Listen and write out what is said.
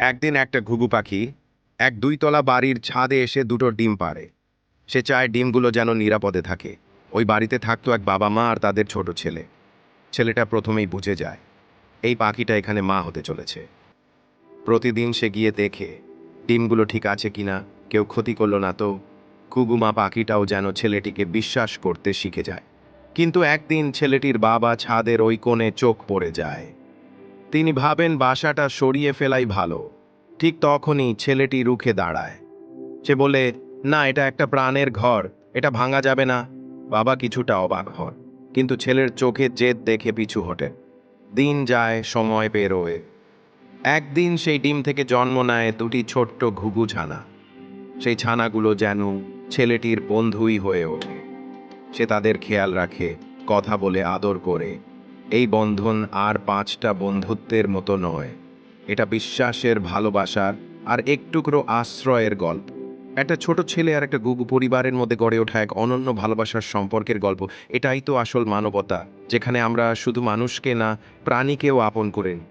একদিন একটা ঘুঘু পাখি এক ২ তলা বাড়ির ছাদে এসে দুটো ডিম পাড়ে। সে চায় ডিমগুলো যেন নিরাপদে থাকে। ওই বাড়িতে থাকতো এক বাবা মা আর তাদের ছোট ছেলে। ছেলেটা প্রথমেই বুঝে যায় এই পাখিটা এখানে মা হতে চলেছে। প্রতিদিন সে গিয়ে দেখে ডিমগুলো ঠিক আছে কিনা, কেউ ক্ষতি করলো না তো। ঘুঘু মা পাখিটাও যেন ছেলেটিকে বিশ্বাস করতে শিখে যায়। কিন্তু একদিন ছেলেটির বাবা ছাদের ওই কোণে চোখ পড়ে যায়। তিনি ভাবেন বাসাটা সরিয়ে ফেলাই ভালো। ঠিক তখনই ছেলেটি রুখে দাঁড়ায়। সে বলে, না, এটা একটা প্রাণের ঘর, এটা ভাঙা যাবে না। বাবা কিছুটা অবাক হন, কিন্তু ছেলের চোখে জেদ দেখে পিছু হটে। দিন যায়, সময় পেরোয়। একদিন সেই ডিম থেকে জন্ম নেয় দুটি ছোট্ট ঘুঘু ছানা। সেই ছানাগুলো যেন ছেলেটির বন্ধুই হয়ে ওঠে। সে তাদের খেয়াল রাখে, কথা বলে, আদর করে। এই বন্ধন আর ৫টা বন্ধুত্বের মতো নয়, এটা বিশ্বাসের, ভালোবাসার আর একটুকরো আশ্রয়ের গল্প। একটা ছোট ছেলে আর একটা গুগু পরিবারের মধ্যে গড়ে ওঠা এক অনন্য ভালোবাসার সম্পর্কের গল্প। এটাই তো আসল মানবতা, যেখানে আমরা শুধু মানুষকে না, প্রাণীকেও আপন করে নিই।